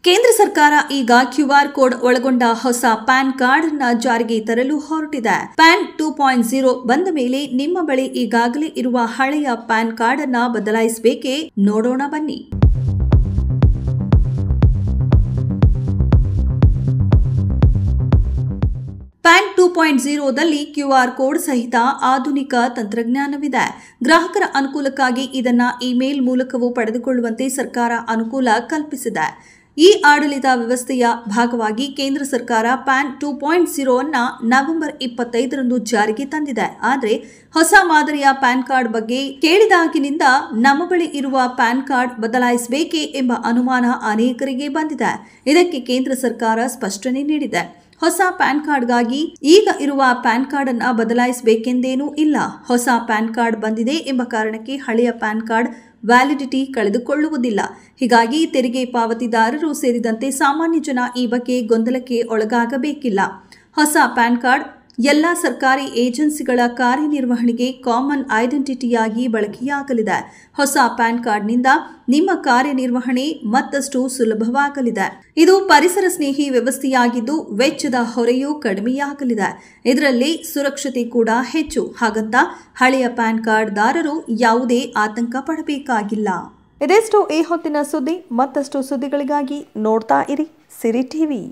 ಕೇಂದ್ರ ಸರ್ಕಾರ ಈಗ ಕ್ಯೂಆರ್ ಕೋಡ್ ಒಳಗೊಂಡ ಹೊಸ ಪ್ಯಾನ್ ಕಾರ್ಡ್ ಅನ್ನು ಜಾರಿಗೆ ತರಲು ಹೊರಟಿದೆ. ಪ್ಯಾನ್ 2.0 ಬಂದ ಮೇಲೆ ನಿಮ್ಮ ಬಳಿ ಈಗಾಗಲೇ ಇರುವ ಹಳೆಯ ಪ್ಯಾನ್ ಕಾರ್ಡ್ ಅನ್ನು ಬದಲಾಯಿಸಬೇಕೇ? ನೋಡೋಣ ಬನ್ನಿ. ಪ್ಯಾನ್ 2.0 ದಲ್ಲಿ ಕ್ಯೂಆರ್ ಕೋಡ್ ಸಹಿತ ಆಧುನಿಕ ತಂತ್ರಜ್ಞಾನವಿದೆ. ಗ್ರಾಹಕರ ಅನುಕೂಲಕ್ಕಾಗಿ ಇದನ್ನು ಇಮೇಲ್ ಮೂಲಕವೂ ಪಡೆದುಕೊಳ್ಳುವಂತೆ ಸರ್ಕಾರ ಅನುಕೂಲ ಕಲ್ಪಿಸಿದೆ. ಈ ಆಡಳಿತ ವ್ಯವಸ್ಥೆಯ ಭಾಗವಾಗಿ ಕೇಂದ್ರ ಸರ್ಕಾರ ಪ್ಯಾನ್ 2.0 ಅನ್ನು ನವೆಂಬರ್ 25ರಂದು ಜಾರಿಗೆ ತಂದಿದೆ. ಆದರೆ ಹೊಸ ಮಾದರಿಯ ಪ್ಯಾನ್ ಕಾರ್ಡ್ ಬಗ್ಗೆ ಕೇಳಿದಾಗಿನಿಂದ ನಮ್ಮ ಬಳಿ ಇರುವ ಪ್ಯಾನ್ ಕಾರ್ಡ್ ಬದಲಾಯಿಸಬೇಕೇ ಎಂಬ ಅನುಮಾನ ಅನೇಕರಿಗೆ ಬಂದಿದೆ. ಇದಕ್ಕೆ ಕೇಂದ್ರ ಸರ್ಕಾರ ಸ್ಪಷ್ಟನೆ ನೀಡಿದೆ. ಹೊಸ ಪ್ಯಾನ್ ಕಾರ್ಡ್ಗಾಗಿ ಈಗ ಇರುವ ಪ್ಯಾನ್ ಕಾರ್ಡ್ ಅನ್ನು ಬದಲಾಯಿಸಬೇಕೆಂದೇನೂ ಇಲ್ಲ. ಹೊಸ ಪ್ಯಾನ್ ಕಾರ್ಡ್ ಬಂದಿದೆ ಎಂಬ ಕಾರಣಕ್ಕೆ ಹಳೆಯ ಪ್ಯಾನ್ ಕಾರ್ಡ್ ವ್ಯಾಲಿಡಿಟಿ ಕಳೆದುಕೊಳ್ಳುವುದಿಲ್ಲ. ಹೀಗಾಗಿ ತೆರಿಗೆ ಪಾವತಿದಾರರು ಸೇರಿದಂತೆ ಸಾಮಾನ್ಯ ಜನ ಈ ಬಗ್ಗೆ ಗೊಂದಲಕ್ಕೆ ಒಳಗಾಗಬೇಕಿಲ್ಲ. ಹೊಸ ಪ್ಯಾನ್ ಕಾರ್ಡ್ ಎಲ್ಲ ಸರ್ಕಾರಿ ಏಜೆನ್ಸಿಗಳ ಕಾರ್ಯನಿರ್ವಹಣೆಗೆ ಕಾಮನ್ ಐಡೆಂಟಿಟಿಯಾಗಿ ಬಳಕೆಯಾಗಲಿದೆ. ಹೊಸ ಪ್ಯಾನ್ ಕಾರ್ಡ್ನಿಂದ ನಿಮ್ಮ ಕಾರ್ಯನಿರ್ವಹಣೆ ಮತ್ತಷ್ಟು ಸುಲಭವಾಗಲಿದೆ. ಇದು ಪರಿಸರ ಸ್ನೇಹಿ ವ್ಯವಸ್ಥೆಯಾಗಿದ್ದು ವೆಚ್ಚದ ಹೊರೆಯೂ ಕಡಿಮೆಯಾಗಲಿದೆ. ಇದರಲ್ಲಿ ಸುರಕ್ಷತೆ ಕೂಡ ಹೆಚ್ಚು. ಹಾಗಂತ ಹಳೆಯ ಪ್ಯಾನ್ ಕಾರ್ಡ್ ದಾರರು ಯಾವುದೇ ಆತಂಕ ಪಡಬೇಕಾಗಿಲ್ಲ. ಇದೆಷ್ಟು ಈ ಹೊತ್ತಿನ ಸುದ್ದಿ. ಮತ್ತಷ್ಟು ಸುದ್ದಿಗಳಿಗಾಗಿ ನೋಡ್ತಾ ಇರಿ ಸಿರಿ ಟಿವಿ.